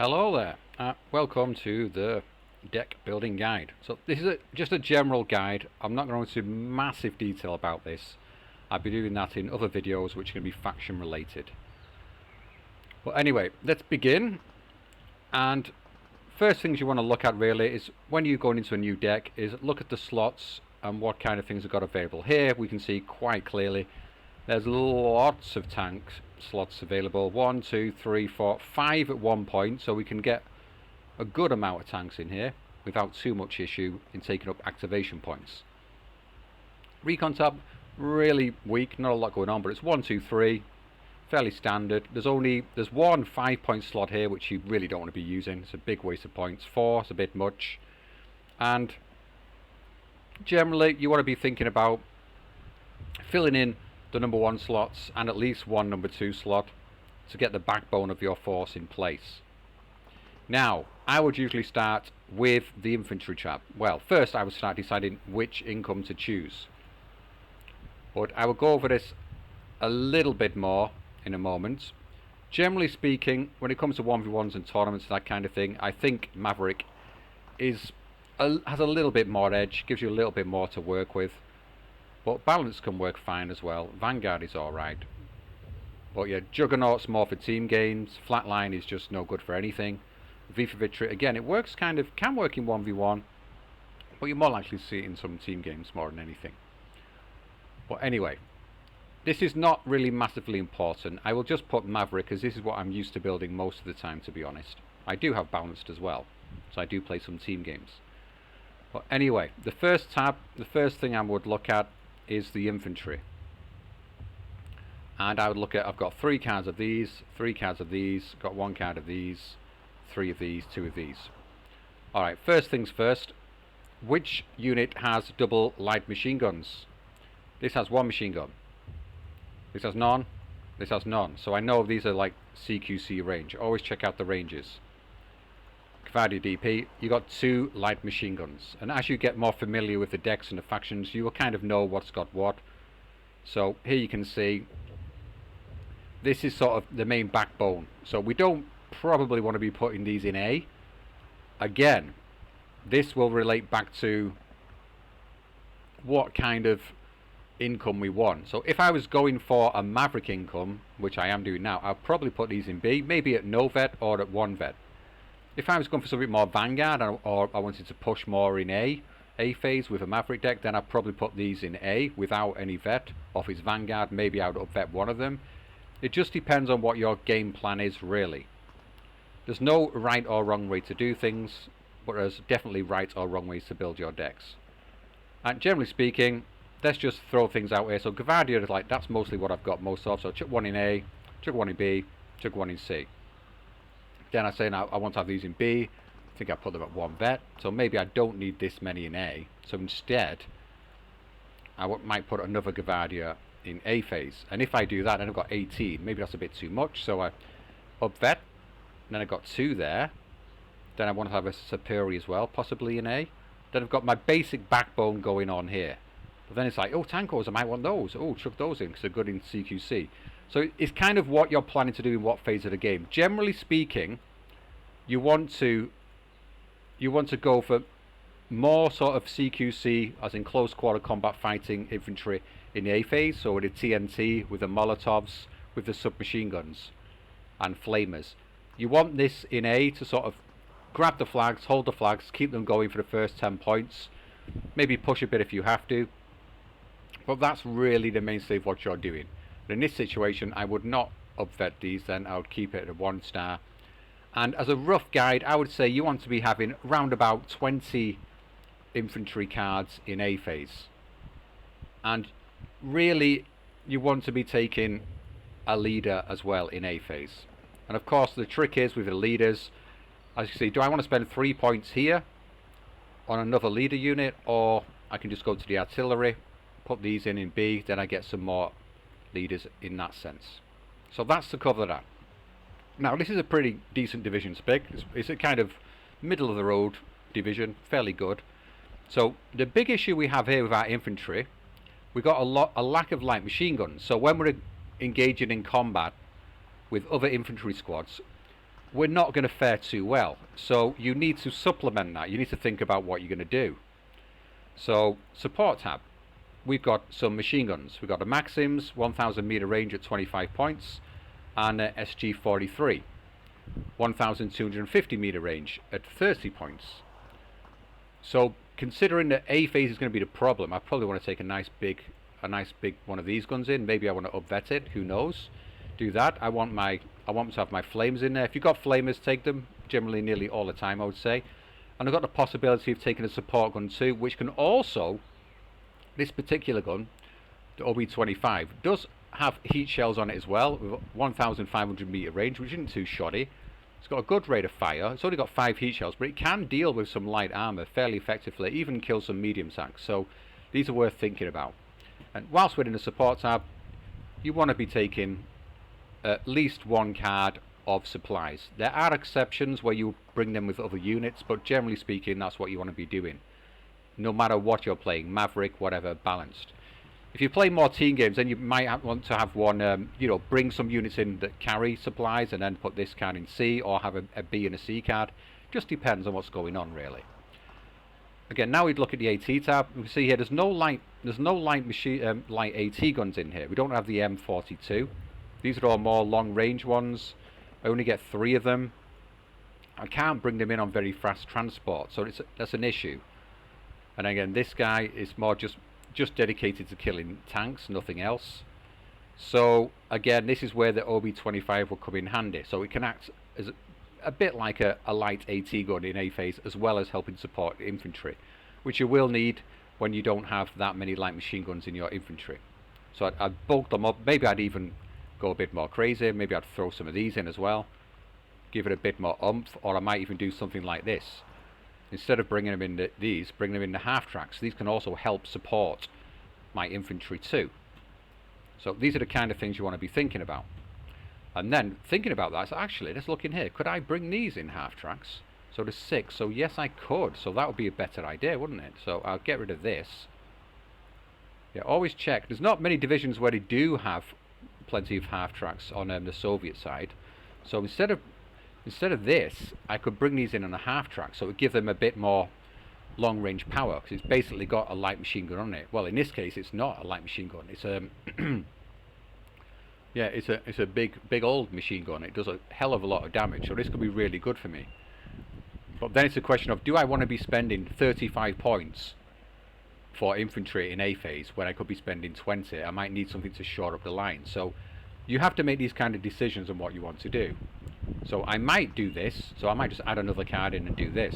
Hello there, welcome to the deck building guide. So this is just a general guide. I'm not going into massive detail about this. I'll be doing that in other videos which are going to be faction related. But anyway, let's begin. And first things you want to look at really is when you're going into a new deck is look at the slots and what kind of things have got available. Here we can see quite clearly there's lots of tank slots available. 1, 2, 3, 4, 5 at one point, so we can get a good amount of tanks in here without too much issue in taking up activation points. Recon tab, really weak, not a lot going on, but it's 1, 2, 3, fairly standard. There's one 5-point slot here which you really don't want to be using. It's a big waste of points. 4 is a bit much, and generally you want to be thinking about filling in the number 1 slots and at least one number 2 slot to get the backbone of your force in place. Now, I would usually start with the infantry tab. Well, first I would start deciding which income to choose. But I will go over this a little bit more in a moment. Generally speaking, when it comes to 1v1s and tournaments and that kind of thing, I think Maverick has a little bit more edge, gives you a little bit more to work with. But balance can work fine as well. Vanguard is alright. But yeah, Juggernaut's more for team games. Flatline is just no good for anything. V for Victory, again, it works can work in 1v1, but you're more likely to see it in some team games more than anything. But anyway, this is not really massively important. I will just put Maverick because this is what I'm used to building most of the time, to be honest. I do have balanced as well, so I do play some team games. But anyway, the first thing I would look at is the infantry, and I would look at, I've got 3 cards of these, 3 cards of these, got 1 card of these, 3 of these, 2 of these. Alright, first things first, which unit has double light machine guns? This has 1 machine gun, this has none, this has none, so I know these are like CQC range. Always check out the ranges. Cavalry DP, you got 2 light machine guns, and as you get more familiar with the decks and the factions, you will kind of know what's got what. So here you can see this is sort of the main backbone, so we don't probably want to be putting these in A. Again, this will relate back to what kind of income we want. So if I was going for a Maverick income, which I am doing now, I'll probably put these in B, maybe at no vet or at 1 vet. If I was going for something more Vanguard, or I wanted to push more in A phase with a Maverick deck, then I'd probably put these in A without any vet. Or if it's Vanguard, maybe I would up vet one of them. It just depends on what your game plan is, really. There's no right or wrong way to do things, but there's definitely right or wrong ways to build your decks. And generally speaking, let's just throw things out here. So Gavardia is like, that's mostly what I've got most of. So chuck 1 in A, chuck 1 in B, chuck 1 in C. Then I say now I want to have these in B. I think I put them at 1 vet, so maybe I don't need this many in A. So instead, I might put another Gavardia in A phase. And if I do that, then I've got 18. Maybe that's a bit too much, so I up vet. And then I've got 2 there. Then I want to have a Superi as well, possibly in A. Then I've got my basic backbone going on here. But then it's like, oh, Tankos, I might want those. Oh, chuck those in because they're good in CQC. So it's kind of what you're planning to do in what phase of the game. Generally speaking, you want to go for more sort of CQC, as in close quarter combat fighting infantry in the A phase. So with the TNT, with the Molotovs, with the submachine guns and flamers. You want this in A to sort of grab the flags, hold the flags, keep them going for the first 10 points. Maybe push a bit if you have to. But that's really the mainstay of what you're doing. But in this situation, I would not upvet these then. I would keep it at 1 star. And as a rough guide, I would say you want to be having round about 20 infantry cards in A phase. And really, you want to be taking a leader as well in A phase. And of course, the trick is with the leaders, as you see, do I want to spend 3 points here on another leader unit, or I can just go to the artillery, put these in B, then I get some more leaders in that sense. So that's to cover that. Now this is a pretty decent division spec. It's a kind of middle of the road division, fairly good. So the big issue we have here with our infantry, we got a lack of light machine guns. So when we're engaging in combat with other infantry squads, we're not going to fare too well. So you need to supplement that. You need to think about what you're going to do. So support tab, we've got some machine guns. We've got the Maxims, 1000 meter range at 25 points, and the SG-43, 1250 meter range at 30 points. So considering that A phase is going to be the problem, I probably want to take a nice big one of these guns in. Maybe I want to upvet it, who knows. Do that. I want to have my flames in there. If you've got flamers, take them, generally nearly all the time, I would say. And I've got the possibility of taking a support gun too, which can also, this particular gun, the OB-25, does have heat shells on it as well, with 1500 meter range, which isn't too shoddy. It's got a good rate of fire. It's only got 5 heat shells, but it can deal with some light armor fairly effectively, even kill some medium tanks. So these are worth thinking about. And whilst we're in the support tab, you want to be taking at least one card of supplies. There are exceptions where you bring them with other units, but generally speaking, that's what you want to be doing. No matter what you're playing, Maverick, whatever, balanced. If you play more team games, then you might want to have one, bring some units in that carry supplies and then put this card in C, or have a B and a C card. Just depends on what's going on, really. Again, now we'd look at the AT tab. We see here there's no light AT guns in here. We don't have the M42. These are all more long-range ones. I only get 3 of them. I can't bring them in on very fast transport, so that's an issue. And again, this guy is more just dedicated to killing tanks, nothing else. So again, this is where the OB-25 will come in handy. So it can act as a bit like a light AT gun in A phase, as well as helping support infantry, which you will need when you don't have that many light machine guns in your infantry. So I'd bulk them up. Maybe I'd even go a bit more crazy. Maybe I'd throw some of these in as well, give it a bit more oomph. Or I might even do something like this. Instead of bringing them in bring them in the half tracks. These can also help support my infantry too. So these are the kind of things you want to be thinking about. And then thinking about that, so actually, let's look in here. Could I bring these in half tracks? So there's 6. So yes, I could. So that would be a better idea, wouldn't it? So I'll get rid of this. Yeah, always check. There's not many divisions where they do have plenty of half tracks on the Soviet side. So instead of this, I could bring these in on a half track, so it would give them a bit more long range power, because it's basically got a light machine gun on it. Well, in this case, it's not a light machine gun. It's a yeah, it's a big old machine gun. It does a hell of a lot of damage, so this could be really good for me. But then it's a question of, do I want to be spending 35 points for infantry in A phase when I could be spending 20? I might need something to shore up the line. So you have to make these kind of decisions on what you want to do. So I might do this. So I might just add another card in and do this,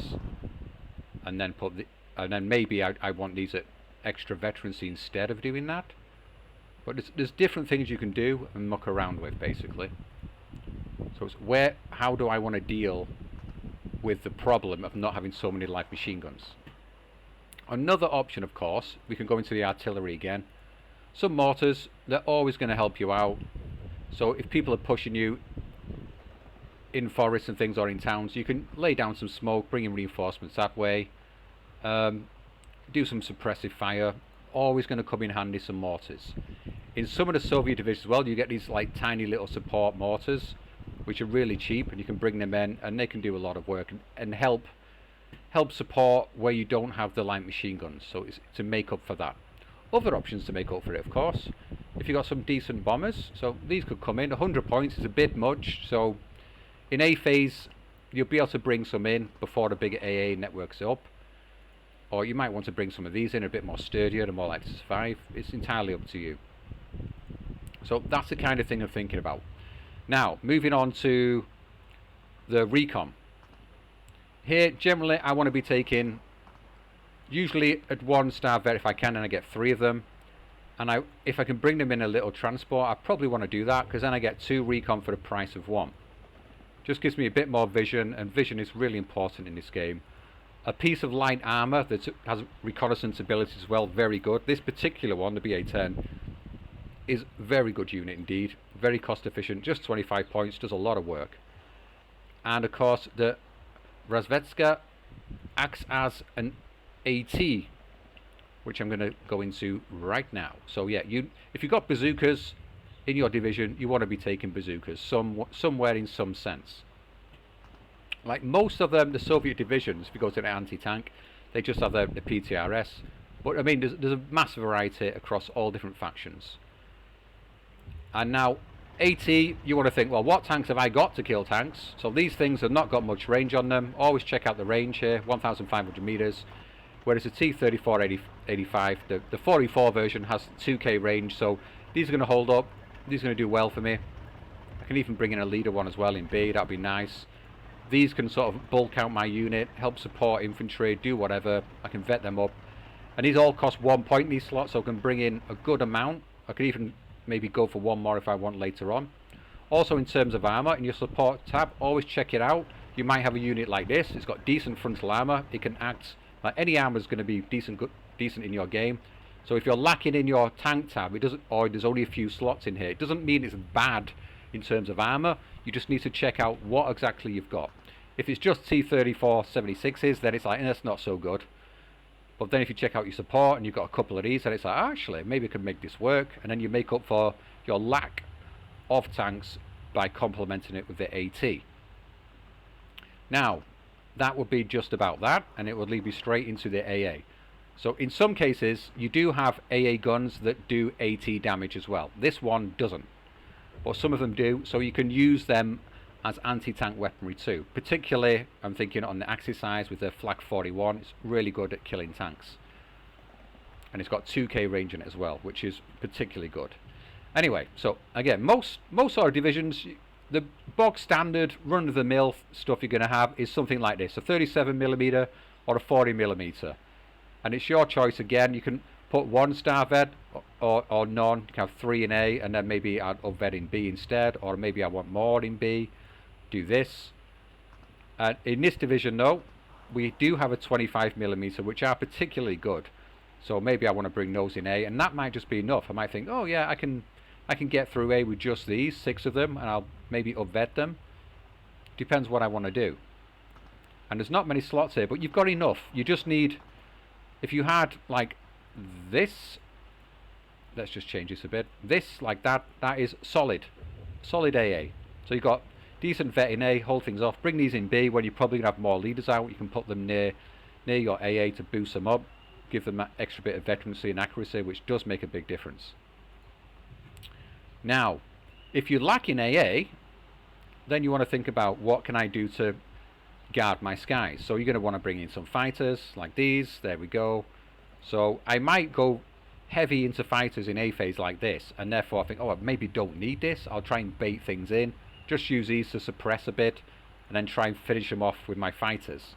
and then maybe I want these at extra veterancy instead of doing that. But there's different things you can do and muck around with, basically. So it's how do I want to deal with the problem of not having so many light machine guns? Another option, of course, we can go into the artillery again. Some mortars, they're always going to help you out. So if people are pushing you in forests and things, or in towns, you can lay down some smoke, bring in reinforcements that way. Do some suppressive fire. Always going to come in handy, some mortars. In some of the Soviet divisions as well, you get these like tiny little support mortars, which are really cheap, and you can bring them in and they can do a lot of work and help support where you don't have the light machine guns. So it's to make up for that. Other options to make up for it, of course, if you've got some decent bombers. So these could come in. 100 points is a bit much, so in A phase you'll be able to bring some in before the bigger AA networks up. Or you might want to bring some of these in, a bit more sturdier and more likely to survive. It's entirely up to you. So that's the kind of thing I'm thinking about. Now, moving on to the recon. Here, generally, I want to be taking, usually at 1 star vet if I can, and I get 3 of them. And if I can bring them in a little transport, I probably want to do that, because then I get 2 recon for the price of 1. Just gives me a bit more vision, and vision is really important in this game. A piece of light armor that has reconnaissance abilities as well, very good. This particular one, the BA-10, is a very good unit indeed. Very cost efficient, just 25 points, does a lot of work. And of course, the Razvedska acts as an AT, which I'm going to go into right now. So yeah, if you've got bazookas in your division, you want to be taking bazookas somewhere in some sense. Like most of them, the Soviet divisions, if you go to the anti-tank, they just have the PTRS. But I mean, there's a massive variety across all different factions. And now, AT, you want to think, well, what tanks have I got to kill tanks? So these things have not got much range on them. Always check out the range here, 1,500 meters. Whereas the T-34-85, the 44 version has 2K range, so these are going to hold up. These are going to do well for me. I can even bring in a leader one as well in B, that'd be nice. These can sort of bulk out my unit, help support infantry, do whatever. I can vet them up. And these all cost 1 point in these slots, so I can bring in a good amount. I could even maybe go for one more if I want later on. Also in terms of armor, in your support tab, always check it out. You might have a unit like this. It's got decent frontal armor. It can act like any armor is going to be decent in your game. So if you're lacking in your tank tab, it doesn't, or there's only a few slots in here, it doesn't mean it's bad in terms of armor. You just need to check out what exactly you've got. If it's just T-34-76s, then it's like, that's not so good. But then if you check out your support and you've got a couple of these, then it's like, actually, maybe I can make this work. And then you make up for your lack of tanks by complementing it with the AT. Now, that would be just about that, and it would lead me straight into the AA. So in some cases, you do have AA guns that do AT damage as well. This one doesn't, but some of them do, so you can use them as anti-tank weaponry too. Particularly, I'm thinking on the Axis size with the Flak 41, it's really good at killing tanks. And it's got 2K range in it as well, which is particularly good. Anyway, so again, most sort of divisions, the bog standard run-of-the-mill stuff you're going to have is something like this, a 37mm or a 40mm. And it's your choice again. You can put 1-star vet or none. You can have 3 in A and then maybe I'll vet in B instead, or maybe I want more in B. Do this. And in this division though, we do have a 25mm, which are particularly good. So maybe I want to bring those in A, and that might just be enough. I might think, oh yeah, I can get through A with just these 6 of them, and I'll maybe up-vet them. Depends what I want to do. And there's not many slots here, but you've got enough. You just need, if you had like this, let's just change this a bit. This, like that is solid AA. So you've got decent vet in A, hold things off. Bring these in B when you're probably going to have more leaders out. You can put them near your AA to boost them up. Give them that extra bit of veterancy and accuracy, which does make a big difference. Now, if you lack in AA, then you want to think about what can I do to guard my skies. So you're going to want to bring in some fighters like these. There we go. So I might go heavy into fighters in A phase like this, and therefore I think, oh, I maybe don't need this. I'll try and bait things in. Just use these to suppress a bit, and then try and finish them off with my fighters.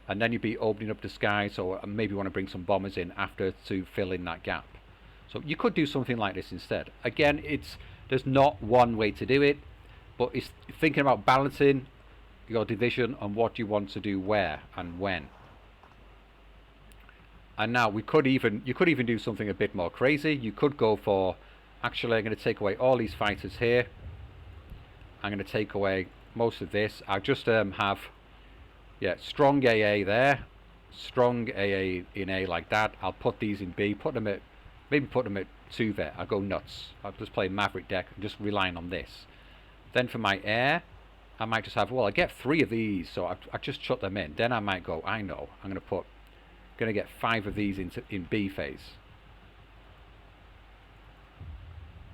And then you'd be opening up the sky, so maybe want to bring some bombers in after to fill in that gap. So you could do something like this instead. Again, there's not one way to do it, but it's thinking about balancing your division and what you want to do where and when. And now you could even do something a bit more crazy. You could go for, actually I'm going to take away all these fighters here. I'm going to take away most of this. I'll just have, yeah, strong AA there, strong AA in A like that. I'll put these in B, maybe put them at 2 vet. I'll go nuts. I'll just play Maverick deck and just relying on this. Then for my air, I might just have, well, I get 3 of these, so I just chuck them in. Then I might go, I know, I'm going to get 5 of these in B phase.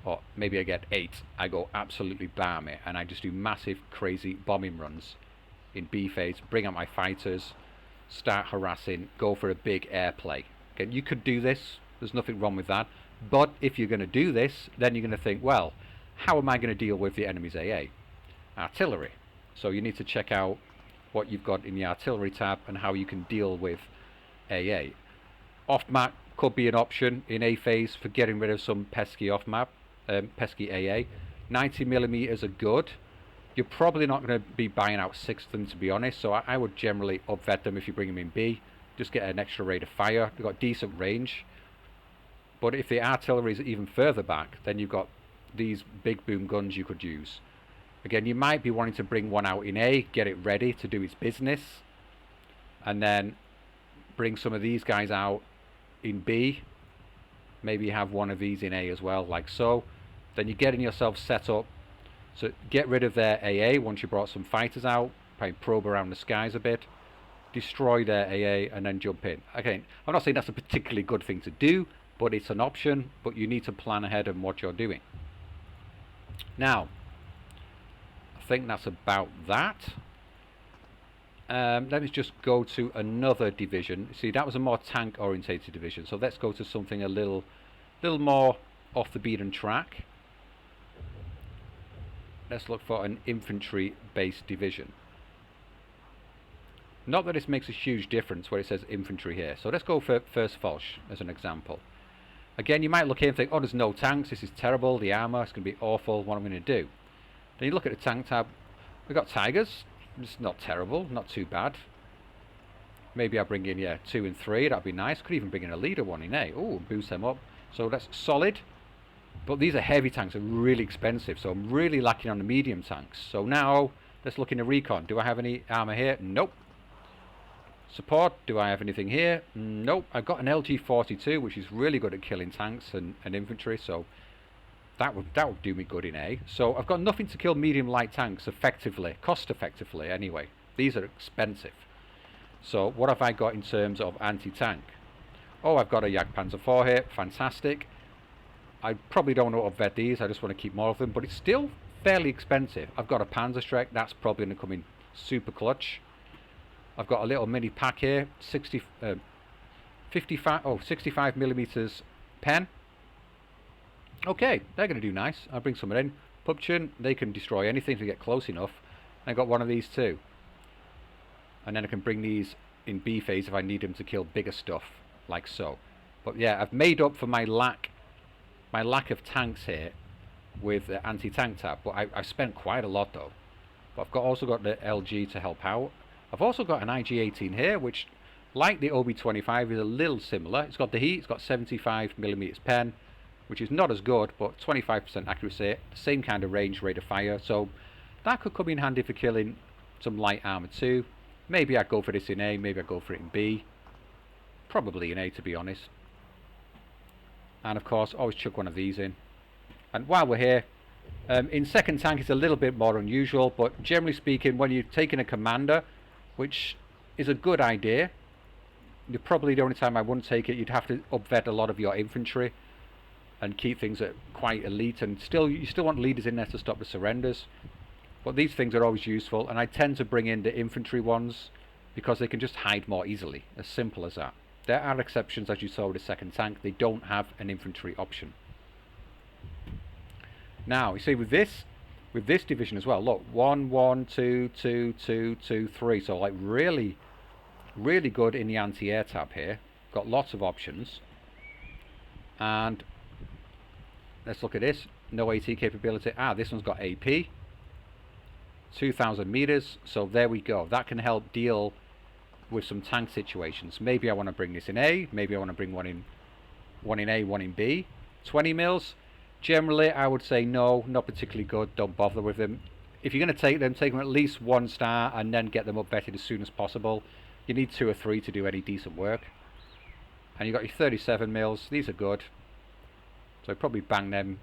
Or maybe I get 8. I go absolutely balmy, and I just do massive, crazy bombing runs in B phase, bring out my fighters, start harassing, go for a big air play. Again, you could do this, there's nothing wrong with that, but if you're going to do this, then you're going to think, well, how am I going to deal with the enemy's AA? Artillery. So you need to check out what you've got in the artillery tab and how you can deal with AA. Off-map could be an option in A phase for getting rid of some pesky off-map, pesky AA. 90mm are good. You're probably not going to be buying out 6 of them, to be honest, so I would generally up-vet them if you bring them in B. Just get an extra rate of fire. They've got decent range. But if the artillery is even further back, then you've got these big boom guns you could use. Again, you might be wanting to bring one out in A, get it ready to do its business, and then bring some of these guys out in B. Maybe have one of these in A as well, like so. Then you're getting yourself set up. So get rid of their AA once you brought some fighters out. probably probe around the skies a bit, destroy their AA, and then jump in. Again, I'm not saying that's a particularly good thing to do, but it's an option, but you need to plan ahead on what you're doing. Now, I think that's about that. Let me just go to another division. See, that was a more tank orientated division, so let's go to something a little more off the beaten track. Let's look for an infantry based division. Not that this makes a huge difference where it says infantry here, so let's go for First Volch as an example. Again, you might look here and think, oh, there's no tanks, this is terrible, the armour, it's going to be awful, what am I going to do? Then you look at the tank tab, we've got Tigers. It's not terrible, not too bad. Maybe I'll bring in, 2 and 3, that'd be nice. Could even bring in a leader one in A. Oh, boost them up. So that's solid. But these are heavy tanks, are really expensive. So I'm really lacking on the medium tanks. So now, let's look into recon. Do I have any armour here? Nope. Support, do I have anything here? Nope. I've got an LG42, which is really good at killing tanks and infantry. So that would do me good in A. So I've got nothing to kill medium light tanks effectively, cost effectively anyway. These are expensive. So what have I got in terms of anti-tank? Oh, I've got a Jagdpanzer IV here, fantastic. I probably don't want to upvet these, I just want to keep more of them, but it's still fairly expensive. I've got a Panzerschreck, that's probably going to come in super clutch. I've got a little mini pack here, 65 millimeters pen. Okay, they're going to do nice. I'll bring someone in. Pupchin, they can destroy anything if they get close enough. I got one of these too. And then I can bring these in B phase if I need them to kill bigger stuff, like so. But yeah, I've made up for my lack of tanks here with the anti-tank tab. But I've spent quite a lot though. But I've also got the LG to help out. I've also got an IG-18 here, which, like the OB-25, is a little similar. It's got the heat, it's got 75 millimeters pen, which is not as good, but 25% accuracy, same kind of range, rate of fire, so that could come in handy for killing some light armor too. Maybe I'd go for this in A, maybe I'd go for it in B. Probably in A, to be honest. And of course, always chuck one of these in. And while we're here, in second tank it's a little bit more unusual, but generally speaking, when you're taking a commander, which is a good idea, you're probably the only time I wouldn't take it, you'd have to upvet a lot of your infantry and keep things at quite elite, and you still want leaders in there to stop the surrenders. But these things are always useful, and I tend to bring in the infantry ones because they can just hide more easily, as simple as that. There are exceptions, as you saw with the second tank, they don't have an infantry option. Now, you see with this division as well, look, 1, 1, 2, 2, 2, 2, 3, so like really, really good in the anti-air tab here. Got lots of options. And let's look at this. No AT capability. This one's got AP. 2,000 meters. So there we go. That can help deal with some tank situations. Maybe I want to bring this in A. Maybe I want to bring one in A, one in B. 20 mils. Generally, I would say no, not particularly good. Don't bother with them. If you're going to take them at least 1 star and then get them upvetted as soon as possible. You need 2 or 3 to do any decent work. And you've got your 37 mils. These are good. So I'd probably bang them,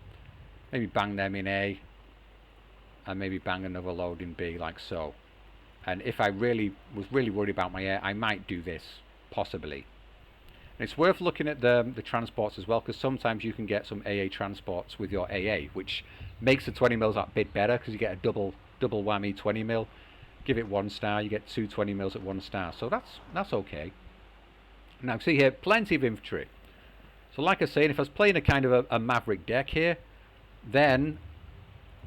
maybe bang them in A, and maybe bang another load in B, like so. And if I was really worried about my air, I might do this, possibly. And it's worth looking at the transports as well, because sometimes you can get some AA transports with your AA, which makes the 20 mils that bit better, because you get a double whammy 20 mil. Give it 1 star, you get 2 20 mils at 1 star, so that's okay. Now see here, plenty of infantry. So like I was saying, if I was playing a kind of a Maverick deck here, then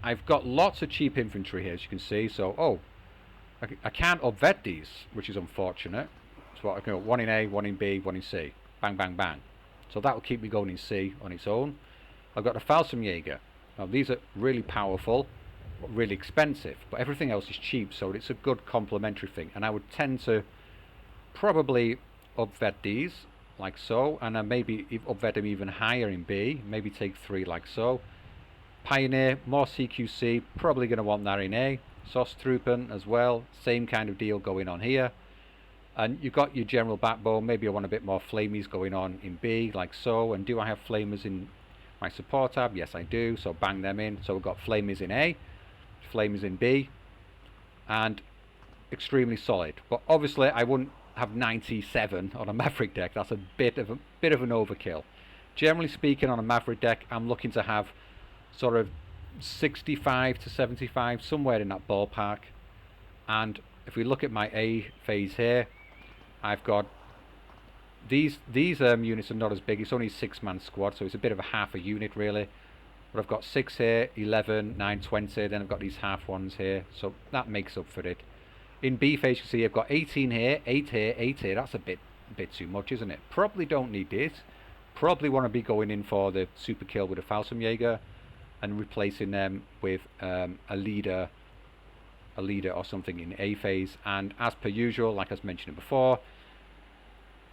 I've got lots of cheap infantry here, as you can see. So, I can't upvet these, which is unfortunate. So I can go 1 in A, 1 in B, 1 in C. Bang, bang, bang. So that will keep me going in C on its own. I've got the Fallschirmjäger. Now these are really powerful, but really expensive. But everything else is cheap, so it's a good complementary thing. And I would tend to probably upvet these, like so, and then maybe upvet them even higher in B, maybe take 3 like so. Pioneer, more CQC, probably going to want that in A. Sostruppen as well, same kind of deal going on here. And you've got your general backbone, maybe I want a bit more flamies going on in B, like so. And do I have flamers in my support tab? Yes I do, so bang them in. So we've got flamers in A, flamers in B, and extremely solid. But obviously I wouldn't have 97 on a Maverick deck. That's a bit of an overkill. Generally speaking, on a Maverick deck, I'm looking to have sort of 65 to 75, somewhere in that ballpark. And if we look at my A phase here, I've got these units are not as big. It's only a 6-man squad, so it's a bit of a half a unit really. But I've got 6 here, 11, 9, 20. Then I've got these half ones here, so that makes up for it. In B phase, you can see I've got 18 here, 8 here, 8 here. That's a bit too much, isn't it? Probably don't need this. Probably want to be going in for the super kill with a Fallschirmjäger and replacing them with a leader or something in A phase. And as per usual, like I was mentioning before,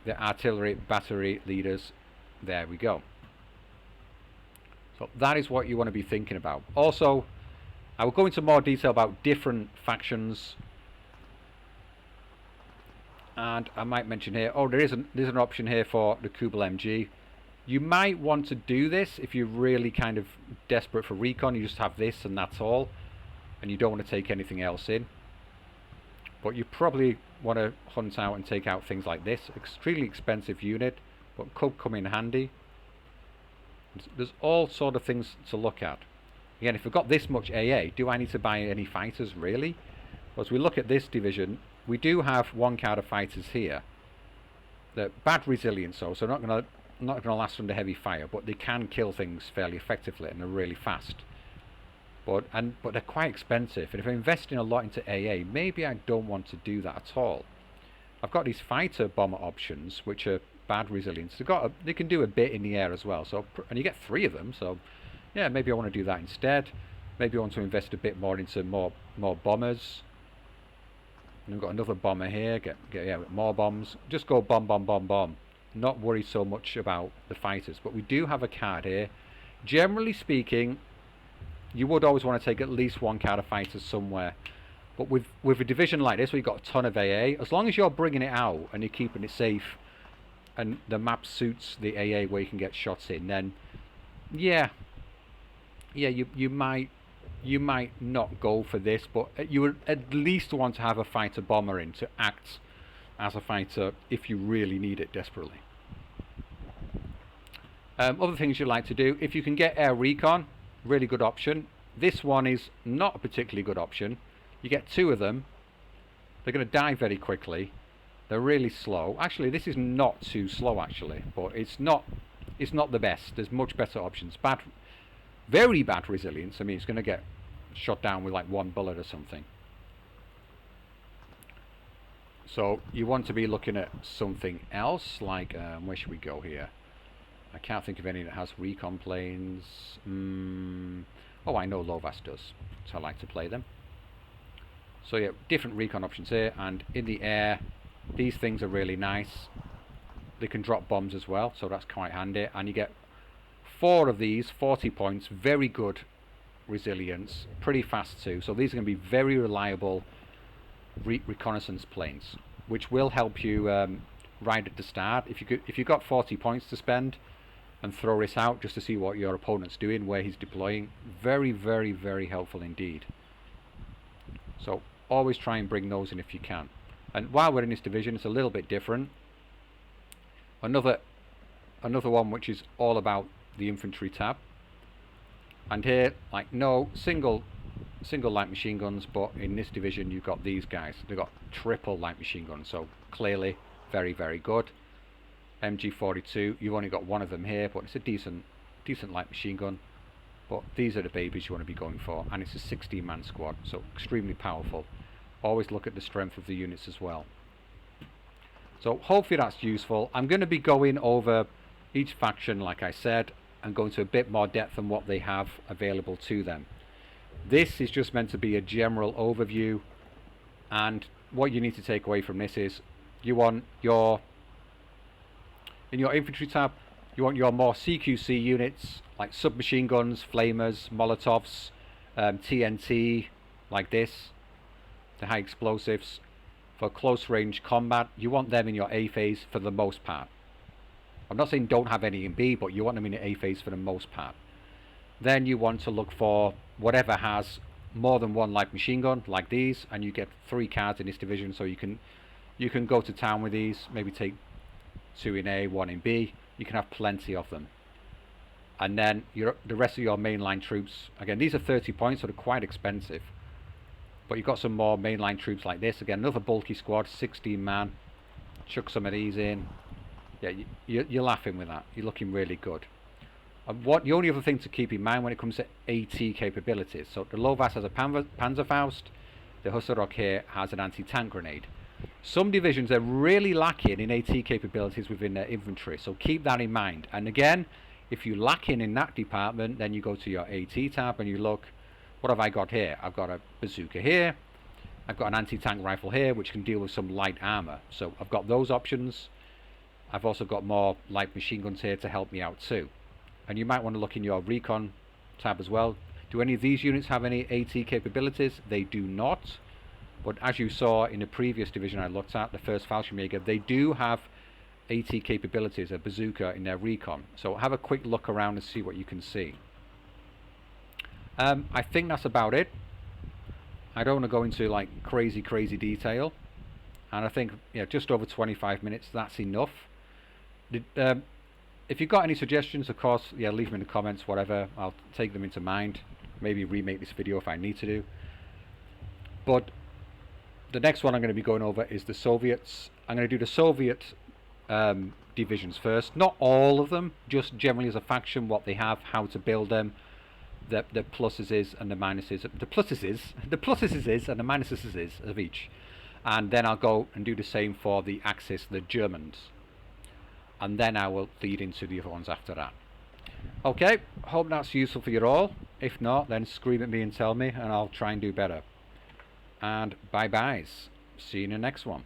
the artillery battery leaders, there we go. So that is what you want to be thinking about. Also, I will go into more detail about different factions, and I might mention here, there's an option here for the Kubel MG. You might want to do this if you're really kind of desperate for recon. You just have this and that's all, and you don't want to take anything else in. But you probably want to hunt out and take out things like this. Extremely expensive unit, but could come in handy. There's all sort of things to look at. Again, if we've got this much AA, do I need to buy any fighters really? Well, as we look at this division, we do have one card of fighters here. They're bad resilience, so not going to last under heavy fire, but they can kill things fairly effectively and they're really fast. But they're quite expensive, and if I'm investing a lot into AA, maybe I don't want to do that at all. I've got these fighter bomber options, which are bad resilience. They can do a bit in the air as well. So, and you get 3 of them. So, yeah, maybe I want to do that instead. Maybe I want to invest a bit more into more bombers. And we've got another bomber here. Get more bombs. Just go bomb, bomb, bomb, bomb. Not worry so much about the fighters. But we do have a card here. Generally speaking, you would always want to take at least one card of fighters somewhere. But with a division like this, where you've got a ton of AA, as long as you're bringing it out and you're keeping it safe, and the map suits the AA where you can get shots in, then yeah, you might not go for this, but you would at least want to have a fighter bomber in to act as a fighter if you really need it desperately. Other things you'd like to do, if you can get air recon, really good option. This one is not a particularly good option. You get 2 of them. They're going to die very quickly. They're really slow. Actually, this is not too slow actually, but it's not the best. There's much better options. Very bad resilience. I mean, it's going to get shot down with like 1 bullet or something. So you want to be looking at something else, like where should we go here? I can't think of any that has recon planes. Oh, I know Lovas does, so I like to play them. So yeah, different recon options here, and in the air, these things are really nice. They can drop bombs as well, so that's quite handy. And you get 4 of these, 40 points, very good resilience, pretty fast too. So these are going to be very reliable reconnaissance planes, which will help you right at the start. If you've got 40 points to spend and throw this out just to see what your opponent's doing, where he's deploying, very, very, very helpful indeed. So always try and bring those in if you can. And while we're in this division, it's a little bit different. Another one which is all about the infantry tab. And here, like, no single light machine guns, but in this division you've got these guys. They've got triple light machine guns, so clearly very, very good. MG42, you've only got 1 of them here, but it's a decent light machine gun. But these are the babies you want to be going for, and it's a 16-man squad, so extremely powerful. Always look at the strength of the units as well. So hopefully that's useful. I'm going to be going over each faction, like I said, and go into a bit more depth on what they have available to them. This is just meant to be a general overview, and what you need to take away from this is you want in your infantry tab, you want your more CQC units like submachine guns, flamers, Molotovs, TNT, like this, the high explosives. For close range combat, you want them in your A phase for the most part. I'm not saying don't have any in B, but you want them in the A phase for the most part. Then you want to look for whatever has more than one light machine gun like these, and you get 3 cards in this division, so you can go to town with these, maybe take 2 in A, 1 in B. You can have plenty of them. And then the rest of your mainline troops, again, these are 30 points, so they're quite expensive. But you've got some more mainline troops like this. Again, another bulky squad, 16 man. Chuck some of these in. Yeah, you're laughing with that. You're looking really good. And the only other thing to keep in mind when it comes to AT capabilities. So the Lovaas has a Panzerfaust. The Husarok here has an anti-tank grenade. Some divisions are really lacking in AT capabilities within their infantry, so keep that in mind. And again, if you're lacking in that department, then you go to your AT tab and you look, what have I got here? I've got a bazooka here, I've got an anti-tank rifle here which can deal with some light armor, so I've got those options. I've also got more light machine guns here to help me out too. And you might want to look in your recon tab as well. Do any of these units have any AT capabilities? They do not. But as you saw in the previous division I looked at, the 1st Fallschirmjäger, they do have AT capabilities, a bazooka in their recon. So have a quick look around and see what you can see. I think that's about it. I don't want to go into like crazy detail. And I think just over 25 minutes, that's enough. If you've got any suggestions, of course, leave them in the comments, whatever. I'll take them into mind. Maybe remake this video if I need to do. But the next one I'm going to be going over is the Soviets. I'm going to do the Soviet divisions first. Not all of them, just generally as a faction, what they have, how to build them, the pluses is and the minuses. The pluses is and the minuses is of each. And then I'll go and do the same for the Axis, the Germans. And then I will lead into the other ones after that. Okay, hope that's useful for you all. If not, then scream at me and tell me, and I'll try and do better. And bye-byes. See you in the next one.